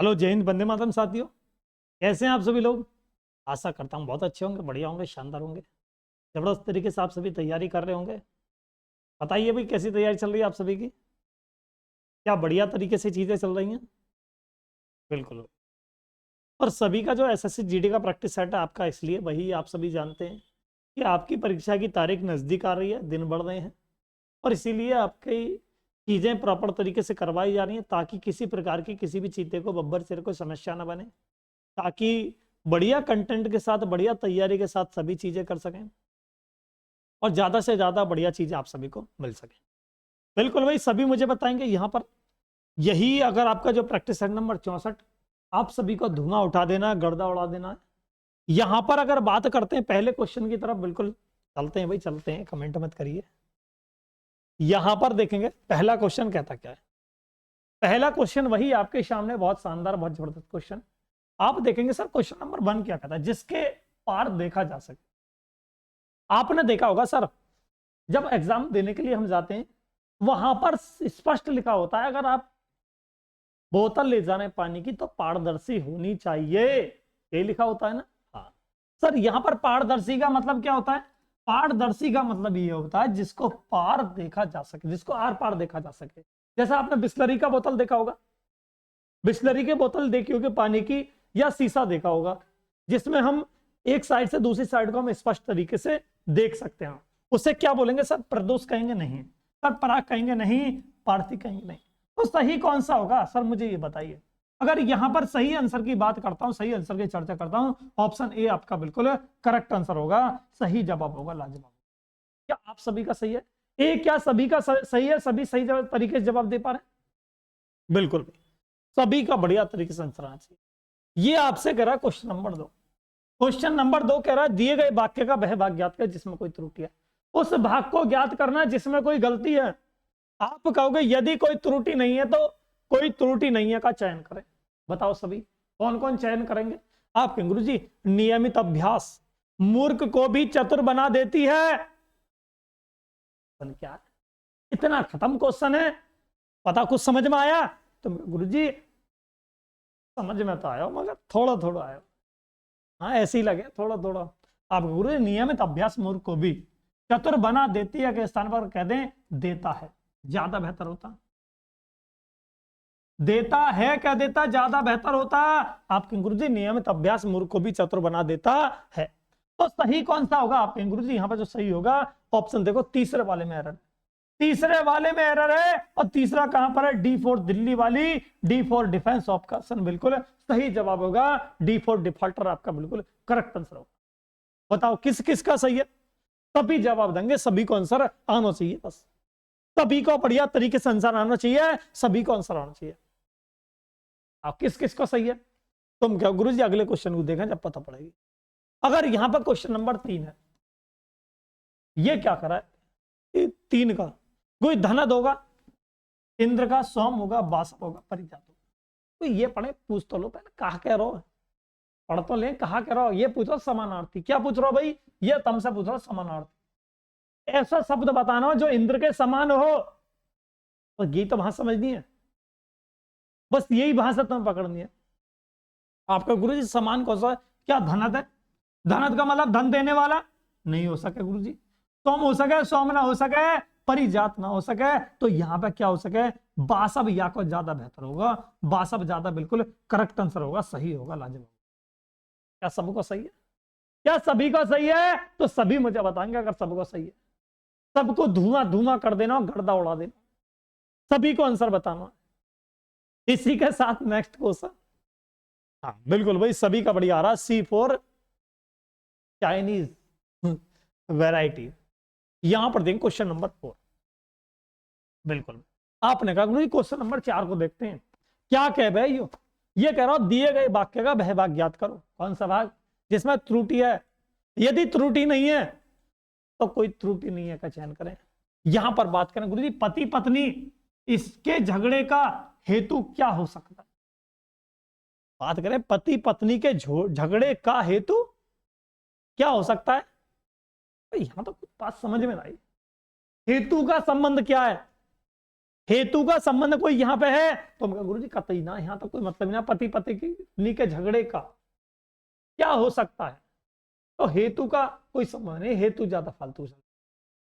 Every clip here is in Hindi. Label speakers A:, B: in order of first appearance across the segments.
A: हेलो, जय हिंद, वंदे मातरम साथियों। कैसे हैं आप सभी लोग? आशा करता हूँ बहुत अच्छे होंगे, बढ़िया होंगे, शानदार होंगे। जबरदस्त तरीके से आप सभी तैयारी कर रहे होंगे। बताइए भाई, कैसी तैयारी चल रही है आप सभी की? क्या बढ़िया तरीके से चीज़ें चल रही हैं? बिल्कुल। और सभी का जो एसएससी जीडी का प्रैक्टिस सेट है आपका, इसलिए वही आप सभी जानते हैं कि आपकी परीक्षा की तारीख नज़दीक आ रही है, दिन बढ़ रहे हैं, और इसीलिए आपकी चीज़ें प्रॉपर तरीके से करवाई जा रही हैं ताकि किसी प्रकार की किसी भी चीते को, बब्बर सिर को समस्या ना बने, ताकि बढ़िया कंटेंट के साथ, बढ़िया तैयारी के साथ सभी चीजें कर सकें और ज्यादा से ज्यादा बढ़िया चीजें आप सभी को मिल सके। बिल्कुल भाई, सभी मुझे बताएंगे यहाँ पर। यही अगर आपका जो प्रैक्टिस सेट नंबर 64, आप सभी को धुआं उठा देना है, गर्दा उड़ा देना है। यहां पर अगर बात करते हैं पहले क्वेश्चन की तरफ, बिल्कुल चलते हैं भाई, चलते हैं, कमेंट मत करिए। यहां पर देखेंगे पहला क्वेश्चन कहता क्या है। पहला क्वेश्चन वही आपके सामने, बहुत शानदार, बहुत जबरदस्त क्वेश्चन। आप देखेंगे सर क्वेश्चन नंबर 1 क्या कहता है, जिसके पार देखा जा सके। आपने देखा होगा सर, जब एग्जाम देने के लिए हम जाते हैं, वहां पर स्पष्ट लिखा होता है, अगर आप बोतल ले जा रहे हैं पानी की तो पारदर्शी होनी चाहिए, ये लिखा होता है ना। हाँ सर, यहां पर पारदर्शी का मतलब क्या होता है? पारदर्शी का मतलब ये होता है जिसको पार देखा जा सके, जिसको आर पार देखा जा सके। जैसा आपने बिस्लरी का बोतल देखा होगा, बिस्लरी की बोतल देखी होगी पानी की, या शीशा देखा होगा जिसमें हम एक साइड से दूसरी साइड को हम स्पष्ट तरीके से देख सकते हैं। उसे क्या बोलेंगे सर? प्रदोष कहेंगे? नहीं। सर पराग कहेंगे? नहीं। पारथी कहेंगे? नहीं। तो सही कौन सा होगा सर, मुझे ये बताइए। अगर यहां पर सही आंसर की बात करता हूं, सही आंसर की चर्चा करता हूं, ऑप्शन ए आपका बिल्कुल करेक्ट आंसर होगा, सही जवाब होगा, लाजवाब। क्या आप सभी का सही है? ए क्या सभी का सही है? सभी सही तरीके से जवाब दे पा रहे हैं? बिल्कुल, सभी का बढ़िया तरीके से आंसर आना चाहिए। ये आपसे कह रहा है क्वेश्चन नंबर 2। क्वेश्चन नंबर 2 कह रहा है दिए गए वाक्य का वह भाग ज्ञात कर जिसमें कोई त्रुटि है। उस भाग को ज्ञात करना जिसमें कोई गलती है। आप कहोगे यदि कोई त्रुटि नहीं है तो कोई त्रुटि नहीं है का चयन करें। बताओ सभी कौन कौन चयन करेंगे? आप कहेंगे गुरुजी नियमित अभ्यास मूर्ख को भी चतुर बना देती है। क्या इतना खत्म क्वेश्चन है? पता कुछ समझ में आया? तो गुरुजी समझ में तो आया मगर थोड़ा थोड़ा आया। हाँ ऐसे ही लगे थोड़ा थोड़ा। आप गुरु नियमित अभ्यास मूर्ख को भी चतुर बना देती है के स्थान पर कह दें देता है, ज्यादा बेहतर होता। देता है कह देता ज्यादा बेहतर होता। आपके गुरुजी नियमित अभ्यास मूर्ख को भी चतुर बना देता है। तो सही कौन सा होगा? आपके गुरुजी यहाँ पर जो सही होगा ऑप्शन देखो, तीसरे वाले में एरर, तीसरे वाले में एरर है। और तीसरा कहां पर है? D4 दिल्ली वाली, D4 डिफेंस ऑप्शन बिल्कुल सही जवाब होगा। D4 डिफॉल्टर आपका बिल्कुल करेक्ट आंसर होगा। बताओ किस किस का सही है? सभी जवाब देंगे, सभी को आंसर आना चाहिए, बस सभी को बढ़िया तरीके से आंसर आना चाहिए, सभी को आंसर आना चाहिए। आप किस किस को सही है? तुम क्या गुरुजी अगले क्वेश्चन को देखें जब पता पड़ेगी। अगर यहां पर क्वेश्चन नंबर 3 है, ये क्या करा है? 3 का कोई धनद होगा, इंद्र का, सोम होगा, बासव होगा, परिजात होगा। तो ये पढ़े, पूछ तो लो पहले कहा कह रहा हो, पढ़ तो ले कहा कह रहा हो। ये पूछ रहा समानार्थी, क्या पूछ रहा हो भाई? ये तुमसे पूछ रहा समानार्थी। ऐसा शब्द बताना जो इंद्र के समान हो, तो ये तो भाषा समझनी है, बस यही भाषा तुम्हें पकड़नी है। आपका गुरु जी समान कौन सा है? क्या धनद है? धनद का मतलब धन देने वाला नहीं हो सके गुरु जी। सोम हो सके, सोम ना हो सके, परिजात ना हो सके, तो यहां पे क्या हो सके? बासव या को ज्यादा बेहतर होगा, बासव ज्यादा बिल्कुल करेक्ट आंसर होगा, सही होगा, लाजवाब। क्या सबको सही है? क्या सभी को सही है? तो सभी मुझे बताएंगे अगर सबको सही है। सबको धुआं धुआं कर देना, गर्दा उड़ा देना, सभी को आंसर बताना। इसी के साथ नेक्स्ट क्वेश्चन, हाँ बिल्कुल भाई सभी का बढ़िया आ रहा। C4 Chinese variety. यहां पर देखें क्वेश्चन नंबर 4। बिल्कुल आपने कहा क्वेश्चन नंबर 4 को देखते हैं क्या कह रहे हैं। ये कह रहा हूं दिए गए वाक्य का वह भाग ज्ञात करो। कौन सा भाग जिसमें त्रुटि है? यदि त्रुटि नहीं है तो कोई त्रुटि नहीं है का चयन करें। यहां पर बात करें गुरुजी पति पत्नी, इसके झगड़े का हेतु क्या हो सकता है? बात करें पति पत्नी के झगड़े का हेतु क्या हो सकता है? यहां तो कुछ बात समझ में नहीं। हेतु का संबंध क्या है? हेतु का संबंध कोई यहाँ पे है तो हम गुरु जी कतई ना, यहाँ तो कोई मतलब ना, पति पति की के झगड़े का क्या हो सकता है, तो हेतु का कोई संबंध नहीं, हेतु ज्यादा फालतू सा।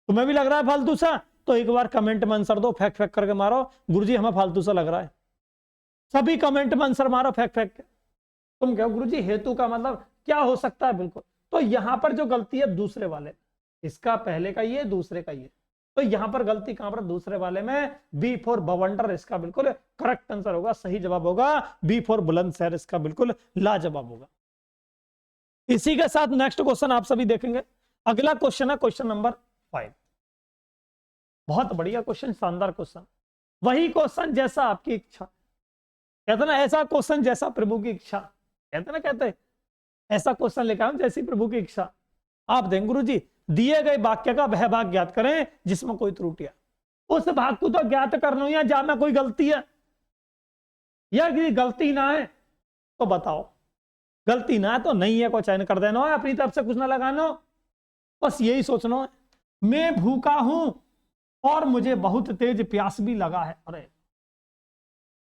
A: तुम्हें भी लग रहा है फालतू सा तो एक बार कमेंट में आंसर दो, फेंक फेंक करके मारो गुरुजी हमें फालतू सा लग रहा है। सभी कमेंट में आंसर मारो फेंक फेंक के। तुम कहो गुरुजी हेतु का मतलब क्या हो सकता है, बिल्कुल। तो यहां पर जो गलती है दूसरे वाले, इसका पहले का ये दूसरे का ये, तो यहां पर गलती कहां पर, दूसरे वाले में। बी फॉर बवंडर इसका बिल्कुल करेक्ट आंसर होगा, सही जवाब होगा बी फॉर बुलंदशहर, इसका बिल्कुल लाजवाब होगा। इसी के साथ नेक्स्ट क्वेश्चन आप सभी देखेंगे। अगला क्वेश्चन है क्वेश्चन नंबर 5। बहुत बढ़िया क्वेश्चन, शानदार क्वेश्चन। वही क्वेश्चन जैसा आपकी इच्छा, कहते ना ऐसा क्वेश्चन जैसा प्रभु की इच्छा, कहते ना, कहते ऐसा क्वेश्चन लेकर हम जैसी प्रभु की इच्छा। आप देंगे गुरु जी दिए गए वाक्य का वह भाग ज्ञात करें जिसमें कोई त्रुटि है। उस भाग को तो ज्ञात करना है जहां में कोई गलती है, या कि गलती ना है तो बताओ, गलती ना है तो नहीं है को चयन कर देना है, अपनी तरफ से कुछ ना लगाना, बस यही सोचना है। मैं भूखा हूं और मुझे बहुत तेज प्यास भी लगा है। अरे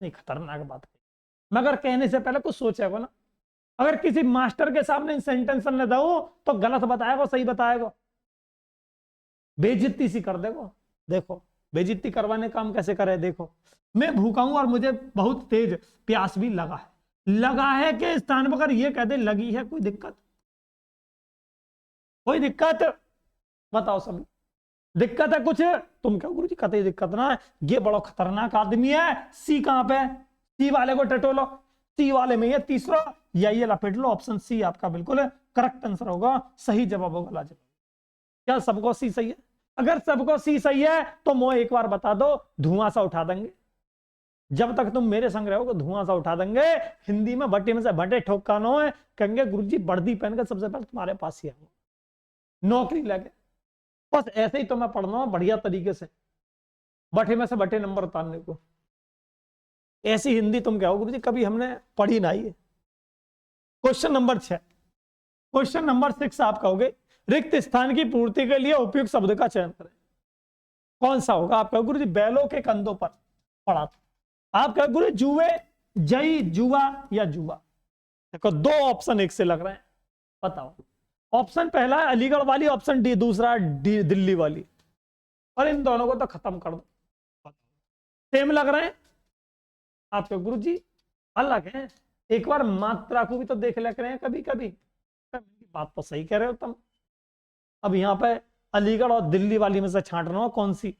A: नहीं, खतरनाक बात है, मगर कहने से पहले कुछ सोचेगा ना। अगर किसी मास्टर के सामने सेंटेंस न दो तो गलत बताएगा सही बताएगा, बेइज्जती सी कर देगा। देखो बेइज्जती करवाने काम कैसे करे, देखो मैं भूखा हूं और मुझे बहुत तेज प्यास भी लगा है। लगा है के स्थान पर अगर ये कह दे लगी है, कोई दिक्कत, कोई दिक्कत बताओ सभी, दिक्कत है कुछ? तुम क्या गुरु जी कतई दिक्कत ना है, ये बड़ा खतरनाक आदमी है। सी कहां पे, सी वाले को टटोलो, सी वाले में ये तीसरा या ये लपेट लो। ऑप्शन सी आपका बिल्कुल करेक्ट आंसर होगा, सही जवाब होगा, लाजवाब। क्या सबको सी सही है? अगर सबको सी सही है तो मोह एक बार बता दो, धुआं सा उठा देंगे। जब तक तुम मेरे संग रहोगे धुआं सा उठा देंगे। हिंदी में भट्टी में से भट्टे ठोकानो है, कहेंगे गुरुजी वर्दी पहनकर सबसे पहले तुम्हारे पास ही आऊंगा, नौकरी लगे। बस ऐसे ही तो मैं पढ़ना बढ़िया तरीके से, भट्टे में से भट्टे नंबर उतारने को। ऐसी हिंदी तुम क्या हो गुरुजी कभी हमने पढ़ी ना है। क्वेश्चन नंबर 6, क्वेश्चन नंबर 6 आप कहोगे रिक्त स्थान की पूर्ति के लिए उपयुक्त शब्द का चयन करें। कौन सा होगा? आप कहोगे गुरुजी बैलों के कंधों पर पड़ा था। आप कहोगे गुरु जुए, जई, जुआ या जुआ। देखो दो ऑप्शन एक से लग रहे हैं, बताओ। ऑप्शन पहला है अलीगढ़ वाली, ऑप्शन डी दूसरा डी दिल्ली वाली, और इन दोनों को तो खत्म कर दो। सेम लग रहे हैं आपके गुरु जी, अलग है। एक बार मात्रा को भी तो देख ले रहे हैं कभी कभी। बात तो सही कह रहे हो तुम। अब यहाँ पे अलीगढ़ और दिल्ली वाली में से छांटना हो कौन सी?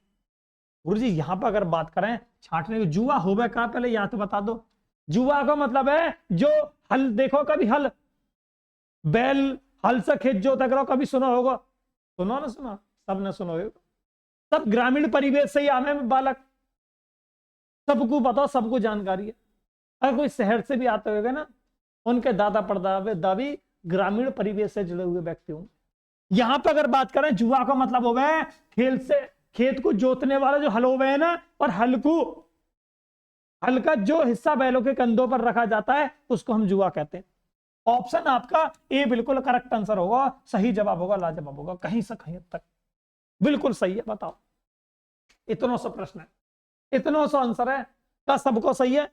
A: गुरु जी यहाँ पर अगर बात करें छांटने की, जुआ होगा कहां, पहले यहाँ तो बता दो। जुआ का मतलब है जो हल, देखो कभी हल, बैल हल से खेत जोता करो, कभी सुना होगा? सुनो ना, सुना, सब ने सुनो होगा। सब ग्रामीण परिवेश से ही आमे बालक, सबको बताओ, सबको जानकारी है। अगर कोई शहर से भी आते होगा ना, उनके दादा परदादा भी ग्रामीण परिवेश से जुड़े हुए व्यक्ति होंगे। यहां पर अगर बात करें जुआ का मतलब हो गया खेल से, खेत को जोतने वाला जो हल हो गए ना, और हल का जो हिस्सा बैलों के कंधों पर रखा जाता है उसको हम जुआ कहते हैं। ऑप्शन आपका ए बिल्कुल करेक्ट आंसर होगा, सही जवाब होगा, लाजवाब होगा, कहीं से कहीं तक बिल्कुल सही है। बताओ, इतना सा प्रश्न है, इतना सा आंसर है, क्या सबको सही है?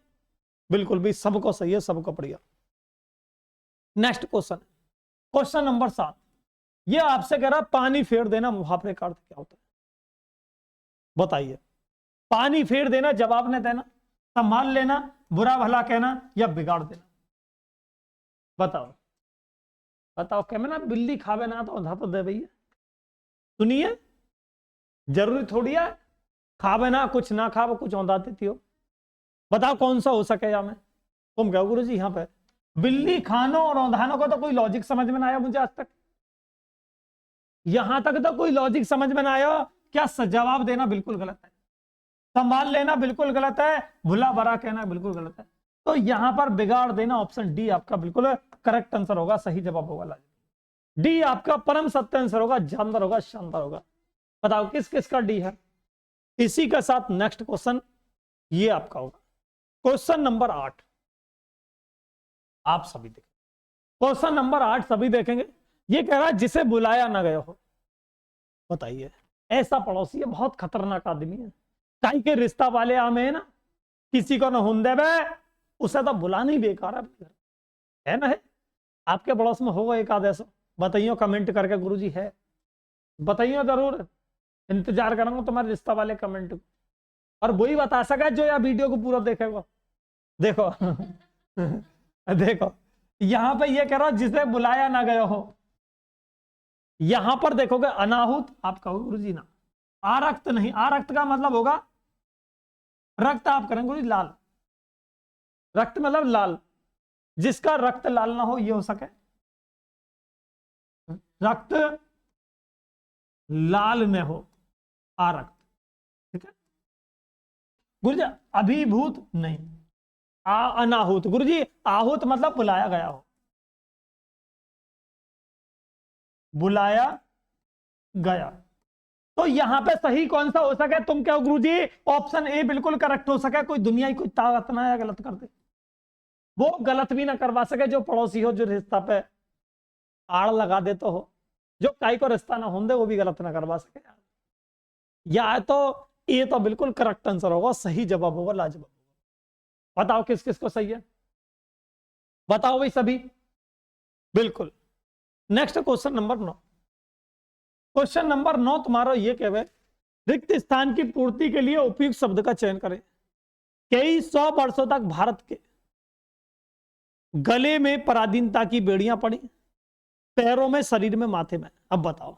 A: बिल्कुल भी सबको सही है, सबको बढ़िया। नेक्स्ट क्वेश्चन, क्वेश्चन नंबर 7, ये आपसे कह रहा पानी फेर देना मुहावरे का अर्थ क्या होता है? बताइए। पानी फेर देना, जवाब न देना, संभाल लेना, बुरा भला कहना या बिगाड़ देना। बताओ बताओ। कहना ना बिल्ली खावे ना तो अंधा तो दे भैया, सुनिए, जरूरी थोड़ी है खावे ना, कुछ ना खावे कुछ औंधा देती हो। बताओ कौन सा हो सके? या मैं तुम क्या गुरु जी यहाँ पे बिल्ली खानो और औंधानो का तो कोई लॉजिक समझ में ना आया मुझे आज तक, यहां तक तो कोई लॉजिक समझ में ना आया। क्या जवाब देना बिल्कुल गलत है, संभाल लेना बिल्कुल गलत है, भुला भरा कहना बिल्कुल गलत है। तो यहां पर बिगाड़ देना, ऑप्शन डी आपका बिल्कुल करेक्ट आंसर होगा, सही जवाब होगा। डी आपका परम सत्य आंसर होगा, जानदार होगा, शानदार होगा। बताओ किस किस का डी है? इसी के साथ नेक्स्ट क्वेश्चन ये आपका होगा, क्वेश्चन नंबर 8। आप सभी देखें, क्वेश्चन नंबर 8 सभी देखेंगे। ये कह रहा है जिसे बुलाया ना गया हो। बताइए, ऐसा पड़ोसी है बहुत खतरनाक आदमी है, काई के रिश्ता वाले आमे है ना, किसी को न हुंदे बे, उसे तो बुलाना ही बेकार है ना। है आपके पड़ोस में होगा एक आधा ऐसा, बताइए कमेंट करके गुरुजी है, बताइए जरूर, इंतजार करूंगा तुम्हारे रिश्ता वाले कमेंट। और वही बता सका जो या वीडियो को पूरा देखेगा। देखो देखो यहां पे ये कह रहा जिसे बुलाया ना गया हो, यहां पर देखोगे अनाहुत, आप कहोगे गुरुजी ना, आरक्त नहीं, आरक्त का मतलब होगा रक्त, आप करेंगे गुरुजी लाल, रक्त मतलब लाल, जिसका रक्त लाल ना हो ये हो सके, रक्त लाल में हो, आरक्त, ठीक है गुरुजी। अभिभूत नहीं, अनाहुत, गुरुजी आहूत मतलब बुलाया गया हो, बुलाया गया। तो यहां पे सही कौन सा हो सके, तुम क्या गुरुजी, ऑप्शन ए बिल्कुल करेक्ट हो सके, कोई दुनिया की कोई ताकत ना है गलत कर दे, वो गलत भी ना करवा सके, जो पड़ोसी हो, जो रिश्ता पे आड़ लगा दे तो हो, जो काई को रिश्ता ना होंदे वो भी गलत ना करवा सके। या तो ये तो बिल्कुल करेक्ट आंसर होगा, सही जवाब होगा, लाजवाब होगा। बताओ किस किस को सही है, बताओ भाई सभी, बिल्कुल। Next question number 9, question number 9 तुम्हारा ये कहे, रिक्त स्थान की पूर्ति के लिए उपयुक्त शब्द का चयन करें। कई 100 वर्षों तक भारत के गले में पराधीनता की बेड़ियां पड़ी, पैरों में, शरीर में, माथे में। अब बताओ,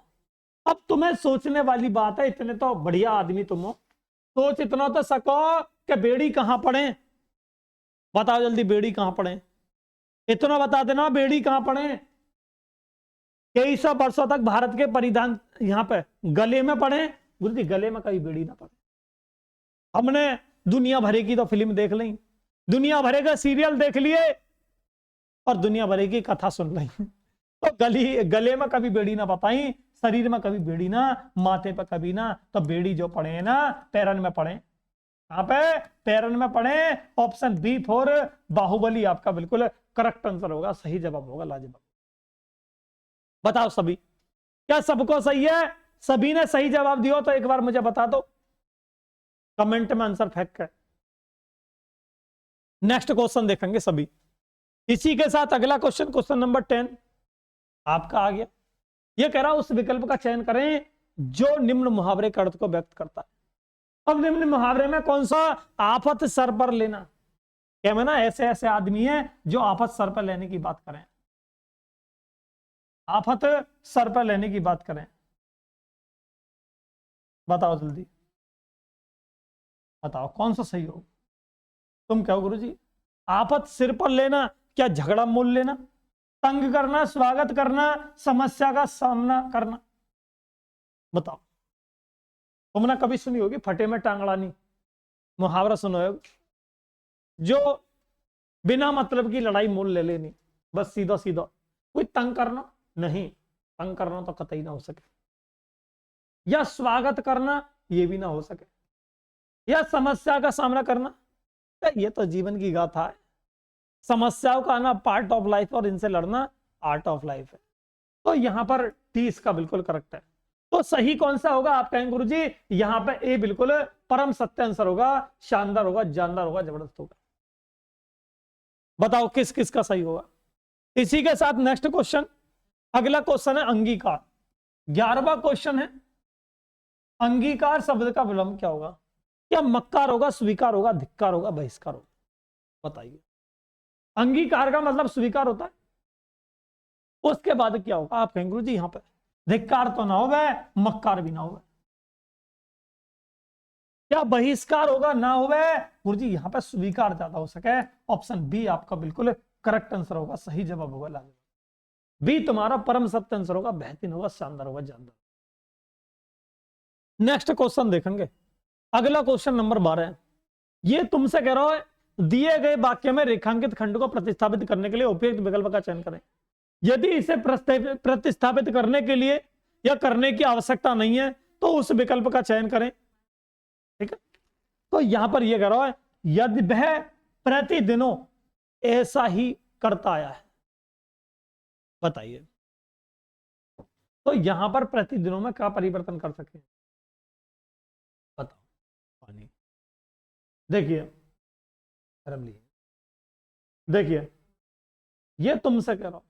A: अब तुम्हें सोचने वाली बात है, इतने तो बढ़िया आदमी तुम हो, सोच इतना तो सको कि बेड़ी कहां पड़े, बताओ जल्दी बेड़ी कहां पड़े, इतना बता देना बेड़ी कहां पड़े। कई 100 वर्षों तक भारत के परिधान यहां पे गले में पड़े, गुरुजी गले में कभी बेड़ी ना पड़े। हमने दुनिया भरे की तो फिल्म देख ली, दुनिया भरे का सीरियल देख लिए, और दुनिया भरे की कथा सुन ली, तो गले में कभी बेड़ी ना बताई, शरीर में कभी बेड़ी ना, माथे पर कभी ना, तो बेड़ी जो पड़े हैं ना पैरन में पड़े, कहां पे, पैरन में पड़े। ऑप्शन बी फॉर बाहुबली आपका बिल्कुल करेक्ट आंसर होगा, सही जवाब होगा, लाजवाब। बताओ सभी, क्या सबको सही है, सभी ने सही जवाब दिया तो एक बार मुझे बता दो कमेंट में आंसर फेंक कर। नेक्स्ट क्वेश्चन देखेंगे सभी, इसी के साथ अगला क्वेश्चन, क्वेश्चन नंबर 10 आपका आ गया। यह कह रहा उस विकल्प का चयन करें जो निम्न मुहावरे के अर्थ को व्यक्त करता है। अब निम्न मुहावरे में कौन सा, आफत सर पर लेना, क्या ना ऐसे ऐसे आदमी हैं जो आफत सर पर लेने की बात करें, आफत सर पर लेने की बात करें, बताओ जल्दी, बताओ कौन सा सही हो। तुम क्या हो गुरुजी, आफत सिर पर लेना, क्या झगड़ा मोल लेना, तंग करना, स्वागत करना, समस्या का सामना करना, बताओ। तुमने कभी सुनी होगी फटे में टांगड़ानी, मुहावरा सुनो है, जो बिना मतलब की लड़ाई मोल ले लेनी, बस सीधा सीधा, कोई तंग करना नहीं, तंग करना तो कतई ना हो सके, या स्वागत करना ये भी ना हो सके, या समस्या का सामना करना, ये तो जीवन की गाथा है, समस्याओं का आना पार्ट ऑफ लाइफ और इनसे लड़ना आर्ट ऑफ लाइफ है। तो यहां पर टी इसका बिल्कुल करेक्ट है। तो सही कौन सा होगा, आप कहेंगे गुरुजी यहां पे ए बिल्कुल परम सत्य आंसर होगा, शानदार होगा, जानदार होगा, जबरदस्त होगा। बताओ किस किस का सही होगा। इसी के साथ नेक्स्ट क्वेश्चन, अगला क्वेश्चन है अंगीकार, 11वां क्वेश्चन है, अंगीकार शब्द का विलोम क्या होगा, क्या मक्कार होगा, स्वीकार होगा, धिक्कार होगा, बहिष्कार होगा, बताइए। अंगीकार का मतलब स्वीकार होता है, उसके बाद क्या होगा, आप कहेंगे गुरुजी यहां पर धिक्कार तो ना होगा, मक्कार भी ना होगा, क्या बहिष्कार होगा, ना होगा, गुरुजी यहां पर स्वीकार ज्यादा हो सके। ऑप्शन बी आपका बिल्कुल करेक्ट आंसर होगा, सही जवाब होगा, लाजवाब, बी तुम्हारा परम सत्य आंसर होगा, बेहतरीन होगा, शानदार होगा, जानदार। नेक्स्ट क्वेश्चन देखेंगे, अगला क्वेश्चन नंबर 12 है। ये तुमसे कह रहा है दिए गए वाक्य में रेखांकित खंड को प्रतिस्थापित करने के लिए उपयुक्त विकल्प का चयन करें। यदि इसे प्रतिस्थापित करने के लिए या करने की आवश्यकता नहीं है तो उस विकल्प का चयन करें, ठीक है। तो यहां पर यह कह रहा है यदि वह प्रतिदिनों ऐसा ही करता आया है, बताइए। तो यहां पर प्रतिदिनों में क्या परिवर्तन कर सके, बताओ। पानी, देखिए देखिए, ये तुमसे कह रहा हूं,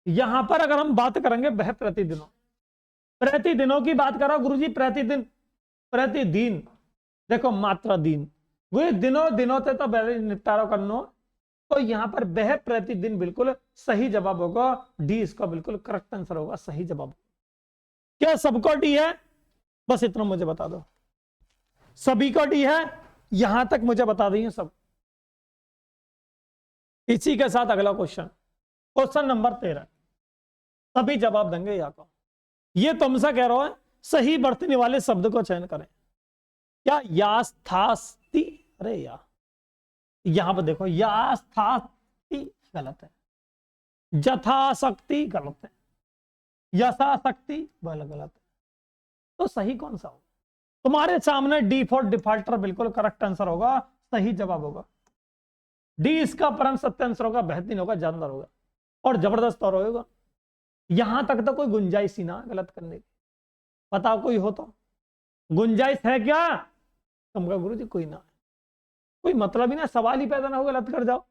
A: यहां पर अगर हम बात करेंगे वह प्रतिदिनों, प्रतिदिनों की बात कर रहा हूं गुरुजी, प्रतिदिन, प्रतिदिन, देखो मात्रा दिन, वो दिनों दिनों से तो पहले निपटारा करना, तो यहां पर वह प्रतिदिन बिल्कुल सही जवाब होगा, डी इसका बिल्कुल करेक्ट आंसर होगा, सही जवाब। क्या सबको डी है? बस इतना मुझे बता दो, सभी को डी है, यहां तक मुझे बता दी सब। इसी के साथ अगला क्वेश्चन, क्वेश्चन नंबर 13, सभी जवाब देंगे या को। ये तुमसे कह रहा है सही बरतने वाले शब्द को चयन करें। क्या यास्थास्ति, अरे यार यहां पर देखो, यास्थास्ति गलत है, जथाशक्ति गलत है, यथाशक्ति गलत है, तो सही कौन सा होगा? तुम्हारे सामने डी फॉर डिफॉल्टर बिल्कुल करेक्ट आंसर होगा, सही जवाब होगा डी, इसका परम सत्य आंसर होगा, बेहतरीन होगा, जानदार होगा और जबरदस्त और होगा। यहां तक तो कोई गुंजाइश ही ना गलत करने की, बताओ कोई हो तो, गुंजाइश है क्या? तुम कहो गुरु जी कोई ना, कोई मतलब ही ना, सवाल ही पैदा ना हो, गलत कर जाओ।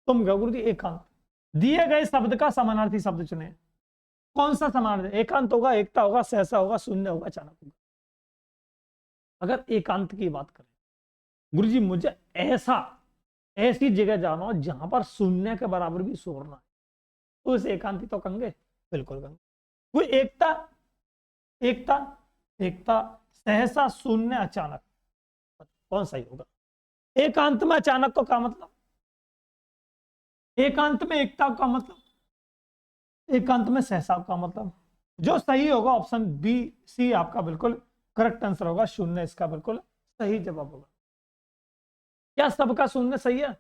A: तुम कहो गुरु जी एकांत, दिए गए शब्द का समानार्थी शब्द चुने, कौन सा समानार्थी? एकांत होगा, एकता होगा, सहसा होगा, शून्य होगा, अचानक होगा। अगर एकांत की बात करें, गुरु जी मुझे ऐसी जगह जाना हो जहां पर शून्य के बराबर भी शोर ना है, तो इसे एकांती तो कहेंगे, बिल्कुल कहेंगे। कोई एकता, एकता, एकता, सहसा, शून्य, अचानक, कौन सही होगा? एकांत में अचानक को क्या मतलब? एकांत में एकता का मतलब, एकांत में सहसा का मतलब, जो सही होगा ऑप्शन बी सी आपका बिल्कुल करेक्ट आंसर होगा, शून्य इसका बिल्कुल सही जवाब होगा। क्या सबका शून्य सही है?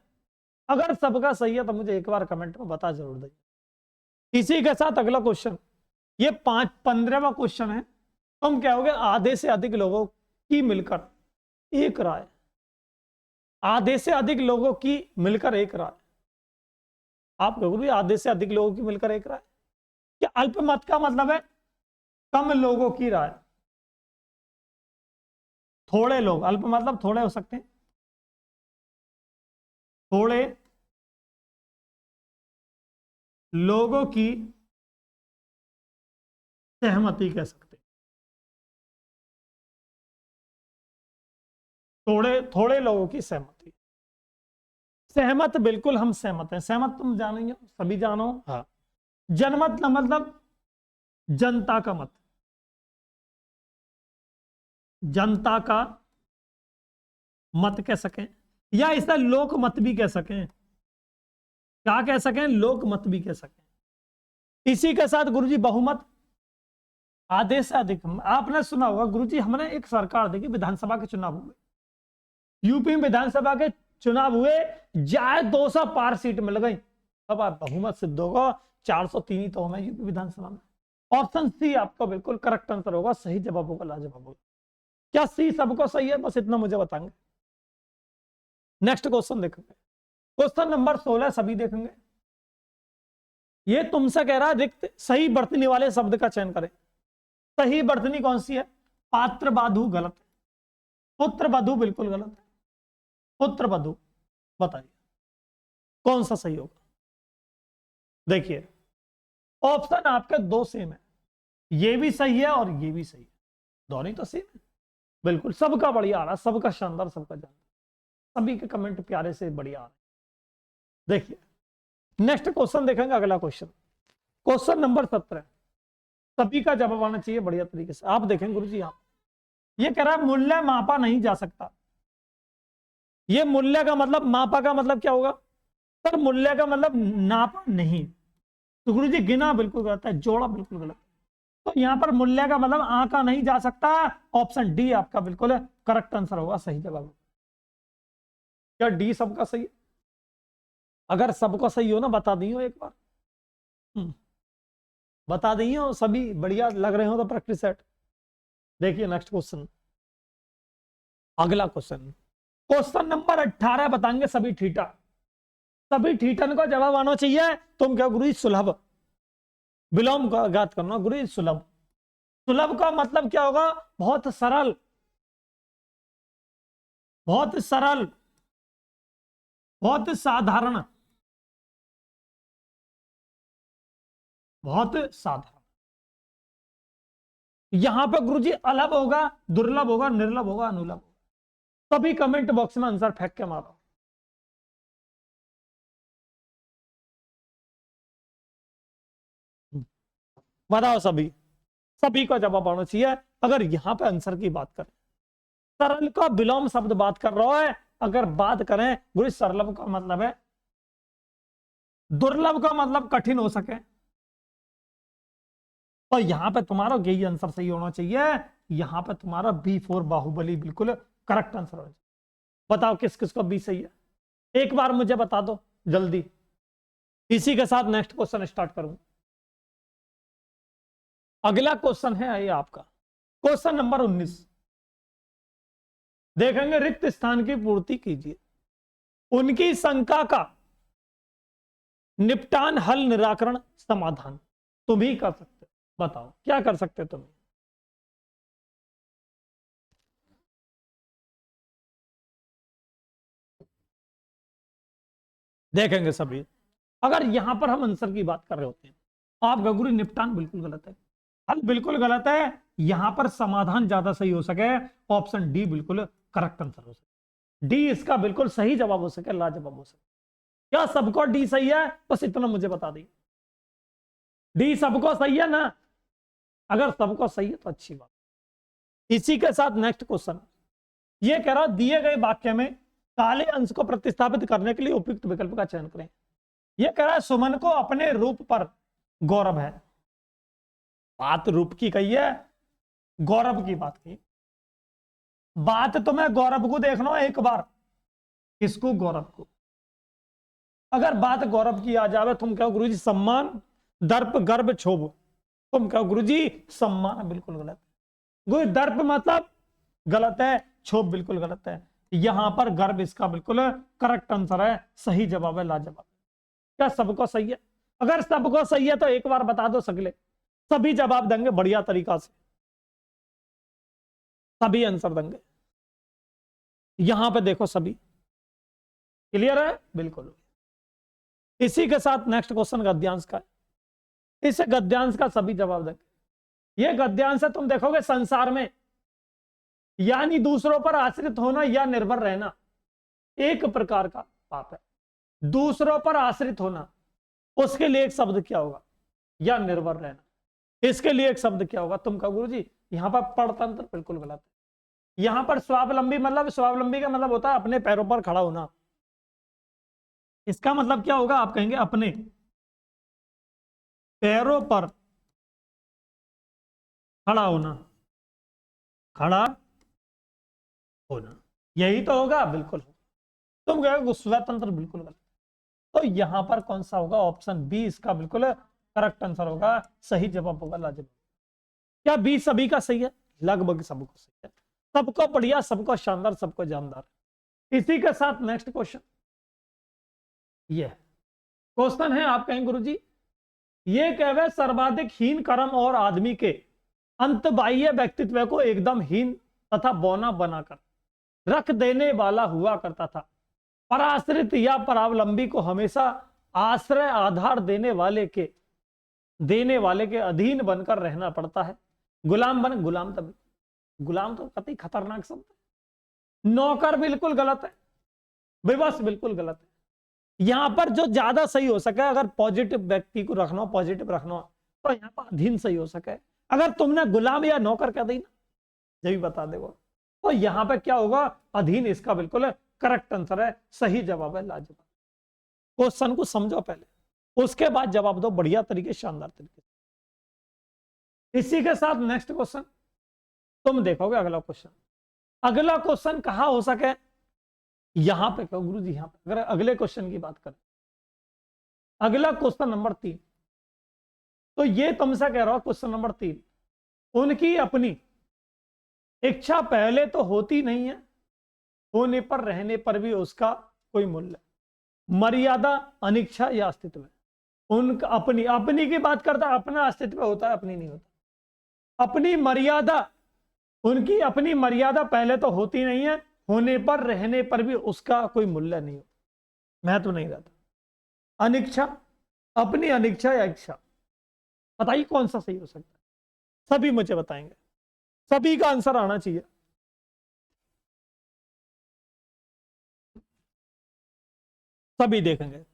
A: अगर सबका सही है तो मुझे एक बार कमेंट में बता जरूर दीजिए। इसी के साथ अगला क्वेश्चन, ये 15वां क्वेश्चन है। तुम क्या होगे, आधे से अधिक लोगों की मिलकर एक राय, आधे से अधिक लोगों की मिलकर एक राय, आप कहोगे आधे से अधिक लोगों की मिलकर एक राय, क्या अल्पमत का मतलब है कम लोगों की राय? थोड़े लोग, अल्प मतलब थोड़े हो सकते हैं, थोड़े लोगों की सहमति कह सकते हैं, थोड़े लोगों की सहमति, सहमत बिल्कुल हम सहमत हैं, सहमत तुम जानेंगे, सभी जानो। हाँ, जनमत का मतलब जनता का मत, जनता का मत कह सकें, या इसे लोक मत भी कह सकें, क्या कह सकें? लोक मत भी कह सकें। इसी के साथ गुरुजी बहुमत, आधे से अधिक। आपने सुना होगा गुरुजी, हमने एक सरकार देखी, विधानसभा के चुनाव हुए, यूपी में विधानसभा के चुनाव हुए, जाए 200 पार सीट मिल गई, अब आप बहुमत सिद्ध होगा, 403 ही तो हमें यूपी विधानसभा में। ऑप्शन सी आपका बिल्कुल करेक्ट आंसर होगा, सही जवाब होगा, लाजवाब होगा। क्या सी सबको सही है? बस इतना मुझे बताएंगे। नेक्स्ट क्वेश्चन देखेंगे, क्वेश्चन नंबर 16 सभी देखेंगे। ये तुमसे कह रहा है रिक्त सही बर्तनी वाले शब्द का चयन करें। सही बर्तनी कौन सी है? पात्र बाधु गलत है, पुत्र बधु बिल्कुल गलत है, पुत्र बधु, बताइए कौन सा सही होगा? देखिए ऑप्शन आपके दो सेम है, ये भी सही है और ये भी सही है, दोनों ही तो सेम है, बिल्कुल सबका बढ़िया आ रहा है, सबका शानदार, सबका जानदार, सभी के कमेंट प्यारे से बढ़िया आ रहे हैं। देखिए नेक्स्ट क्वेश्चन देखेंगे, अगला क्वेश्चन, क्वेश्चन नंबर 17, सभी का जवाब आना चाहिए बढ़िया तरीके से। आप देखें गुरुजी, यहां ये कह रहा है मूल्य मापा नहीं जा सकता। ये मूल्य का मतलब, मापा का मतलब क्या होगा सर? मूल्य का मतलब नापा नहीं, तो गुरुजी गिना बिल्कुल गलत है, जोड़ा बिल्कुल गलत है, तो यहां पर मूल्य का मतलब आंका नहीं जा सकता, ऑप्शन डी आपका बिल्कुल करेक्ट आंसर होगा, सही जवाब। क्या डी सबका सही है? अगर सबका सही हो ना बता दी हो एक बार, बता दी हो, सभी बढ़िया लग रहे हो तो प्रैक्टिस सेट। देखिए नेक्स्ट क्वेश्चन, अगला क्वेश्चन, क्वेश्चन नंबर 18 बताएंगे सभी ठीठा, सभी ठीठन को जवाब आना चाहिए। तुम क्या गुरु सुलभ, विलोम का घात करना, गुरु सुलभ, सुलभ का मतलब क्या होगा? बहुत सरल, बहुत सरल, बहुत साधारण, बहुत साधारण। यहां पे गुरुजी अलग होगा, दुर्लभ होगा, निर्लभ होगा, अनुलभ होगा। सभी कमेंट बॉक्स में आंसर फेंक के मारो। बताओ सभी, सभी का जवाब आना चाहिए। अगर यहां पे आंसर की बात करें, सरल का विलोम शब्द बात कर रहा है। अगर बात करें गुरु सरलभ का मतलब है, दुर्लभ का मतलब कठिन हो सके, तो यहां पे तुम्हारा यही आंसर सही होना चाहिए। यहां पे तुम्हारा B4 बाहुबली बिल्कुल करेक्ट आंसर होना चाहिए। बताओ किस किस को बी सही है, एक बार मुझे बता दो जल्दी। इसी के साथ नेक्स्ट क्वेश्चन स्टार्ट करूं। अगला क्वेश्चन है ये आपका क्वेश्चन नंबर 19। देखेंगे रिक्त स्थान की पूर्ति कीजिए। उनकी शंका का निपटान, हल, निराकरण, समाधान तुम ही कर सकते हो। बताओ क्या कर सकते हो तुम। देखेंगे सभी, अगर यहां पर हम आंसर की बात कर रहे होते हैं, आप गगुरी निपटान बिल्कुल गलत है, हल बिल्कुल गलत है, यहां पर समाधान ज्यादा सही हो सके, ऑप्शन डी बिल्कुल करेक्ट आंसर हो सके। डी इसका बिल्कुल सही जवाब हो सके, लाजवाब हो सके। क्या सबको डी सही है? बस इतना मुझे बता दी, डी सबको सही है ना? अगर सबको सही है तो अच्छी बात। इसी के साथ नेक्स्ट क्वेश्चन ये कह रहा दिए गए वाक्य में काले अंश को प्रतिस्थापित करने के लिए उपयुक्त विकल्प का चयन करें। यह कह रहा है सुमन को अपने रूप पर गौरव है। बात रूप की कही है, गौरव की बात कही। बात तुम्हें गौरव को देखना है एक बार। किसको? गौरव को। अगर बात गौरव की आ जावे, तुम कहो गुरुजी सम्मान, दर्प, गर्व, क्षोभ। तुम कहो गुरुजी सम्मान, बिल्कुल गलत है। गुरु दर्प मतलब गलत है, क्षोभ बिल्कुल गलत है। यहां पर गर्व इसका बिल्कुल करेक्ट आंसर है, सही जवाब है, लाजवाब। क्या सबको सही है? अगर सबको सही है तो एक बार बता दो सगले, सभी जवाब देंगे बढ़िया तरीका से, सभी आंसर देंगे। यहां पे देखो सभी क्लियर है, बिल्कुल। इसी के साथ नेक्स्ट क्वेश्चन गद्यांश का है। इस गद्यांश का सभी जवाब देंगे। यह गद्यांश है, तुम देखोगे संसार में यानी दूसरों पर आश्रित होना या निर्भर रहना एक प्रकार का पाप है। दूसरों पर आश्रित होना, उसके लिए एक शब्द क्या होगा? या निर्भर रहना, इसके लिए एक शब्द क्या होगा? तुम कहो गुरुजी यहां पर परतंत्र, बिल्कुल गलत है। यहां पर स्वावलंबी मतलब, स्वावलंबी का मतलब होता है अपने पैरों पर खड़ा होना। इसका मतलब क्या होगा? आप कहेंगे अपने पैरों पर खड़ा होना, खड़ा होना, यही तो होगा, बिल्कुल। तुम कहोगे स्वतंत्र, बिल्कुल गलत। तो यहां पर कौन सा होगा? ऑप्शन बी इसका बिल्कुल करेक्ट आंसर होगा, सही जवाब होगा, लाजवाब। क्या बी सभी का सही है? लगभग सबको सही है, सबको बढ़िया, सबको शानदार, सबको जानदार। इसी के साथ नेक्स्ट क्वेश्चन ये क्वेश्चन है, आप कहेंगे गुरुजी ये कहवे सर्वाधिक हीन कर्म और आदमी के अंत बाह्य व्यक्तित्व को एकदम हीन तथा बौना बनाकर रख देने वाला हुआ करता था। पराश्रित या परावलंबी को हमेशा आश्रय आधार देने वाले के अधीन बनकर रहना पड़ता है। गुलाम बन, गुलाम तब, गुलाम तो कतई खतरनाक शब्द है। नौकर बिल्कुल गलत है, विवश बिल्कुल गलत है। यहां पर जो ज्यादा सही हो सके, अगर पॉजिटिव व्यक्ति को रखना, पॉजिटिव रखना, तो यहां पर अधीन सही हो सके। अगर तुमने गुलाम या नौकर कह दी ना, जब बता देगा, तो यहां पर क्या होगा? अधीन इसका बिल्कुल करेक्ट आंसर है, सही जवाब है, लाजवाब। क्वेश्चन को समझो पहले, उसके बाद जवाब दो बढ़िया तरीके, शानदार तरीके। इसी के साथ नेक्स्ट क्वेश्चन तुम देखोगे। अगला क्वेश्चन, अगला क्वेश्चन कहां हो सके? यहां पे कहो गुरु जी, यहां पे अगर अगले क्वेश्चन की बात करें, अगला क्वेश्चन नंबर 3, तो ये तुमसे कह रहा हूं क्वेश्चन नंबर 3, उनकी अपनी इच्छा पहले तो होती नहीं है, होने पर रहने पर भी उसका कोई मूल्य, मर्यादा, अनिच्छा या अस्तित्व है। उनका अपनी, अपनी की बात करता है, अपना अस्तित्व होता है, अपनी नहीं होता। अपनी मर्यादा, उनकी अपनी मर्यादा पहले तो होती नहीं है, होने पर रहने पर भी उसका कोई मूल्य नहीं हो, महत्व नहीं रहता। अनिच्छा, अपनी अनिच्छा या इच्छा, बताइए कौन सा सही हो सकता है? सभी मुझे बताएंगे, सभी का आंसर आना चाहिए। सभी देखेंगे।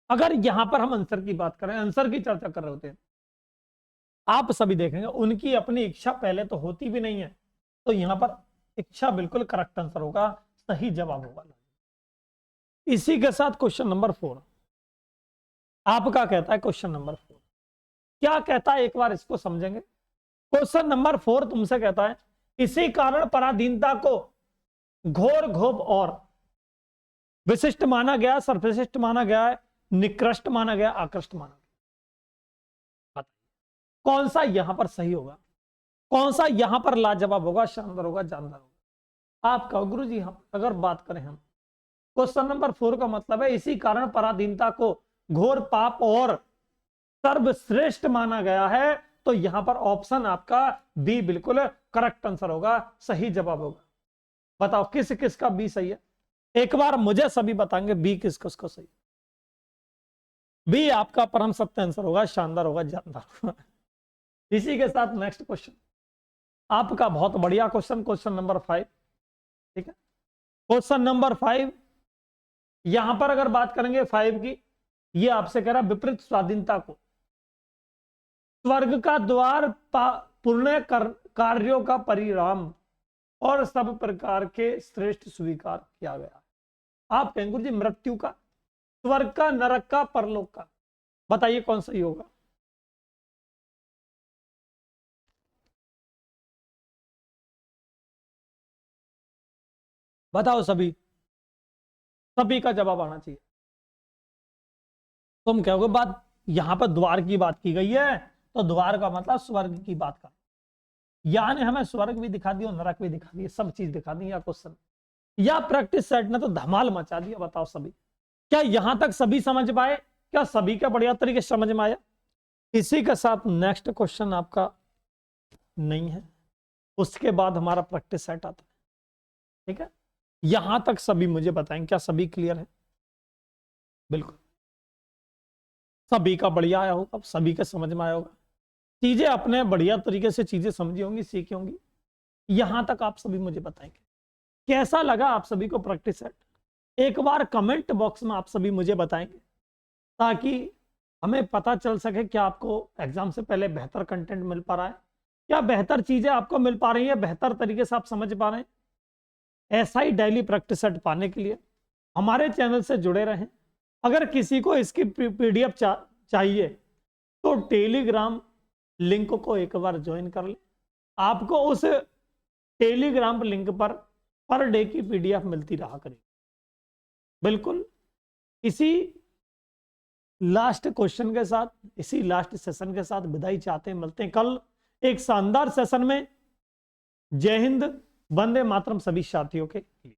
A: अगर यहां पर हम आंसर की बात करें, आंसर की चर्चा कर रहे होते हैं, आप सभी देखेंगे उनकी अपनी इच्छा पहले तो होती भी नहीं है, तो यहां पर इच्छा बिल्कुल करेक्ट आंसर होगा, सही जवाब होगा। इसी के साथ क्वेश्चन नंबर 4 आपका कहता है, क्वेश्चन नंबर 4 क्या कहता है, एक बार इसको समझेंगे। क्वेश्चन नंबर 4 तुमसे कहता है, इसी कारण पराधीनता को घोर घोप और विशिष्ट माना गया, सर्वश्रेष्ठ माना गया है, निकृष्ट माना गया, आकृष्ट माना गया। कौन सा यहां पर सही होगा, कौन सा यहां पर लाजवाब होगा, शानदार होगा, जानदार होगा? आप कहो गुरु जी, हम अगर बात करें, हम क्वेश्चन नंबर 4 का मतलब है इसी कारण पराधीनता को घोर पाप और सर्वश्रेष्ठ माना गया है, तो यहां पर ऑप्शन आपका बी बिल्कुल करेक्ट आंसर होगा, सही जवाब होगा। बताओ किस किस का बी सही है? एक बार मुझे सभी बताएंगे बी किस किस को सही। बी आपका परम सत्य आंसर होगा, शानदार होगा, जानदार होगा। इसी के साथ नेक्स्ट क्वेश्चन आपका बहुत बढ़िया क्वेश्चन, क्वेश्चन नंबर 5। ठीक है, क्वेश्चन नंबर 5 यहां पर अगर बात करेंगे 5 की, ये आपसे कह रहा विपरीत स्वाधीनता को स्वर्ग का द्वार, पुण्य कार्यों का परिणाम और सब प्रकार के श्रेष्ठ स्वीकार किया गया। आप कहेंगे गुरु जी मृत्यु का, स्वर्ग का, नरक का, परलोक का, बताइए कौन सही होगा? बताओ सभी, सभी का जवाब आना चाहिए। तुम कहोगे बात यहां पर द्वार की बात की गई है, तो द्वार का मतलब स्वर्ग की बात का, यानी हमें स्वर्ग भी दिखा दिया, नरक भी दिखा दिया, सब चीज दिखा दी। या क्वेश्चन या प्रैक्टिस सेट ने तो धमाल मचा दिया। बताओ सभी, क्या यहां तक सभी समझ पाए? क्या सभी का बढ़िया तरीके से समझ में आया? इसी के साथ नेक्स्ट क्वेश्चन आपका नहीं है, उसके बाद हमारा प्रैक्टिस सेट आता है। ठीक है, यहां तक सभी मुझे बताएं, क्या सभी क्लियर है? बिल्कुल, सभी का बढ़िया आया होगा, सभी के समझ में आया होगा, चीजें अपने बढ़िया तरीके से चीजें समझी होंगी, सीखी होंगी। यहां तक आप सभी मुझे बताएंगे कैसा लगा आप सभी को प्रैक्टिस सेट। एक बार कमेंट बॉक्स में आप सभी मुझे बताएंगे, ताकि हमें पता चल सके कि आपको एग्जाम से पहले बेहतर कंटेंट मिल पा रहा है, क्या बेहतर चीजें आपको मिल पा रही है, बेहतर तरीके से आप समझ पा रहे हैं। ऐसा ही डेली प्रैक्टिस सेट पाने के लिए हमारे चैनल से जुड़े रहें। अगर किसी को इसकी पीडीएफ चाहिए तो टेलीग्राम लिंक को एक बार ज्वाइन कर ले, आपको उस टेलीग्राम लिंक पर डे की पीडीएफ मिलती रहा करेगी। बिल्कुल, इसी लास्ट क्वेश्चन के साथ, इसी लास्ट सेशन के साथ विदाई चाहते हैं। मिलते हैं कल एक शानदार सेशन में। जय हिंद, वंदे मातरम सभी साथियों के लिए।